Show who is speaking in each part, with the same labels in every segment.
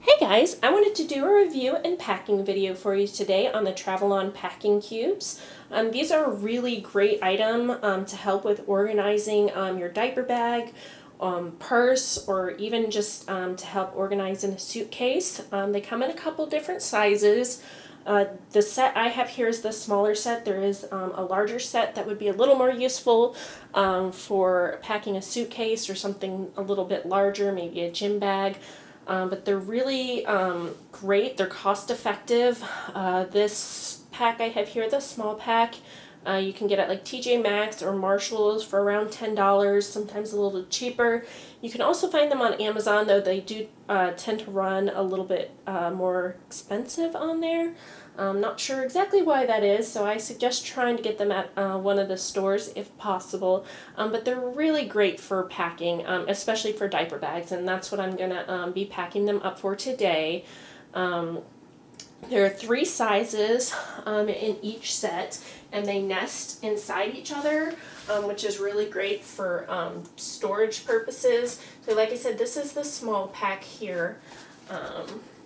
Speaker 1: Hey guys, I wanted to do a review and packing video for you today on the Travelon packing cubes. These are a really great item to help with organizing your diaper bag, purse, or even just to help organize in a suitcase. They come in a couple different sizes. The set I have here is the smaller set. There is a larger set that would be a little more useful for packing a suitcase or something a little bit larger, maybe a gym bag. But they're really great. They're cost effective. This pack I have here, the small pack, you can get at like TJ Maxx or Marshall's for around $10, sometimes a little cheaper. You can also find them on Amazon, though they do tend to run a little bit more expensive on there. I'm not sure exactly why that is, so I suggest trying to get them at one of the stores if possible. But they're really great for packing, especially for diaper bags, and that's what I'm going to be packing them up for today. There are 3 sizes in each set, and they nest inside each other, which is really great for storage purposes. So like I said, this is the small pack here.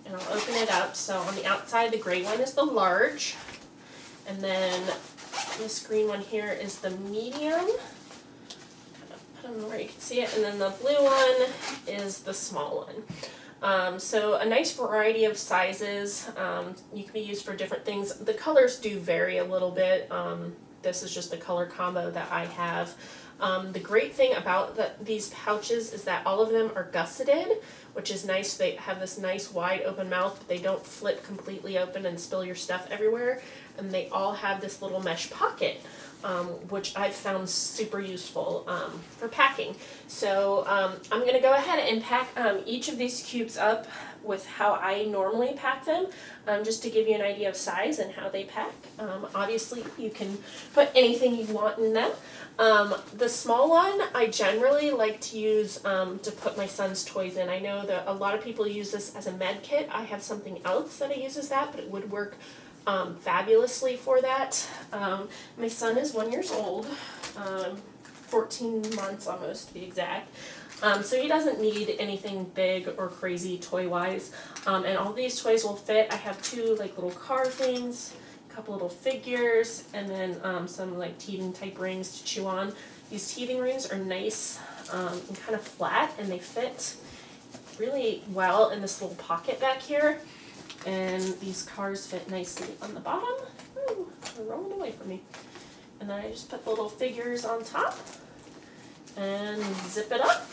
Speaker 1: And I'll open it up. So on the outside, the gray one is the large, and then this green one here is the medium. Put them where you can see it, and then the blue one is the small one. So a nice variety of sizes. You can be used for different things. The colors do vary a little bit. This is just the color combo that I have. The great thing about these pouches is that all of them are gusseted, which is nice. They have this nice wide open mouth, but they don't flip completely open and spill your stuff everywhere. And they all have this little mesh pocket, which I've found super useful for packing. So I'm going to go ahead and pack each of these cubes up with how I normally pack them, just to give you an idea of size and how they pack. Obviously, you can put anything you want in them. The small one I generally like to use to put my son's toys in. I know that a lot of people use this as a med kit. I have something else that uses that, but it would work fabulously for that. My son is 1 year old, 14 months almost to be exact. So he doesn't need anything big or crazy toy-wise, and all these toys will fit. I have 2 like little car things, a couple little figures, and then some like teething type rings to chew on. These teething rings are nice and kind of flat, and they fit really well in this little pocket back here. And these cars fit nicely on the bottom. Ooh, they're rolling away from me. And then I just put the little figures on top and zip it up.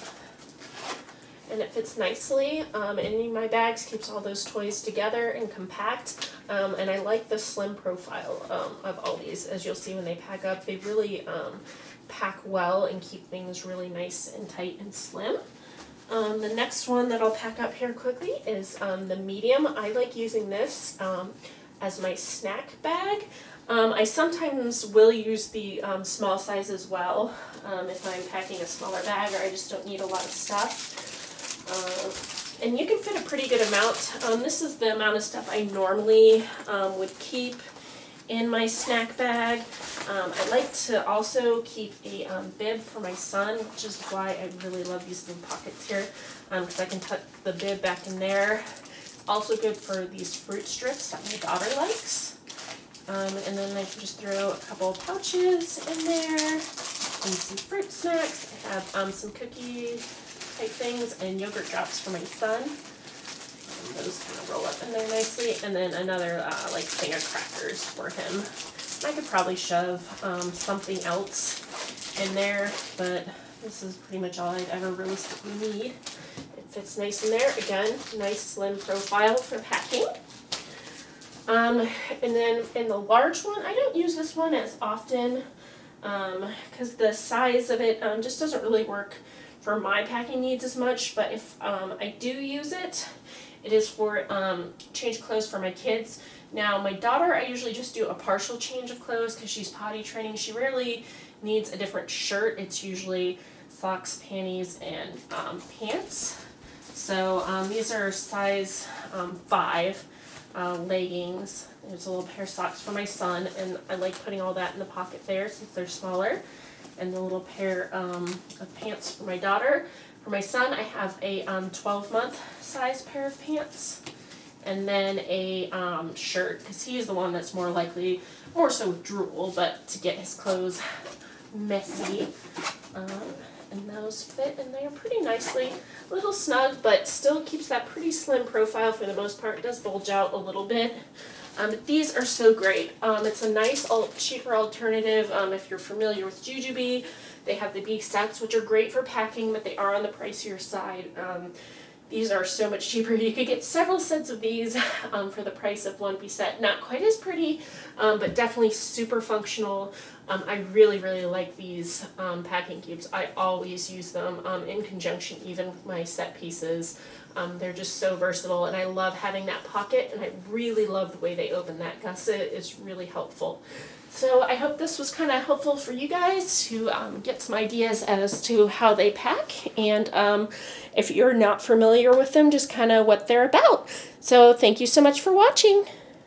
Speaker 1: And it fits nicely. And my bags keeps all those toys together and compact. And I like the slim profile of all these. As you'll see when they pack up, they really pack well and keep things really nice and tight and slim. The next one that I'll pack up here quickly is the medium. I like using this as my snack bag. I sometimes will use the small size as well if I'm packing a smaller bag or I just don't need a lot of stuff. And you can fit a pretty good amount. This is the amount of stuff I normally would keep in my snack bag. I like to also keep a bib for my son, which is why I really love these little pockets here, because I can tuck the bib back in there. Also good for these fruit strips that my daughter likes. And then I can just throw a couple of pouches in there and some fruit snacks. I have some cookie type things and yogurt drops for my son. And those kind of roll up in there nicely. And then another like thing of crackers for him. I could probably shove something else in there, but this is pretty much all I'd ever realistically need. It fits nice in there. Again, nice slim profile for packing. And then in the large one, I don't use this one as often because the size of it just doesn't really work for my packing needs as much, but if I do use it, it is for change clothes for my kids. Now my daughter, I usually just do a partial change of clothes because she's potty training. She rarely needs a different shirt. It's usually socks, panties, and pants. So these are size 5 leggings. There's a little pair of socks for my son, and I like putting all that in the pocket there since they're smaller. And the little pair of pants for my daughter. For my son, I have a 12-month size pair of pants, and then a shirt, because he's the one that's more likely, more so with drool, but to get his clothes messy. And those fit in there pretty nicely. A little snug, but still keeps that pretty slim profile for the most part. It does bulge out a little bit. These are so great. It's a nice, cheaper alternative if you're familiar with Jujube. They have the B sets, which are great for packing, but they are on the pricier side. These are so much cheaper. You could get several sets of these for the price of one B set. Not quite as pretty, but definitely super functional. I really, really like these packing cubes. I always use them in conjunction even with my set pieces. They're just so versatile, and I love having that pocket, and I really love the way they open. That gusset is really helpful. So I hope this was kind of helpful for you guys to get some ideas as to how they pack, and if you're not familiar with them, just kind of what they're about. So thank you so much for watching.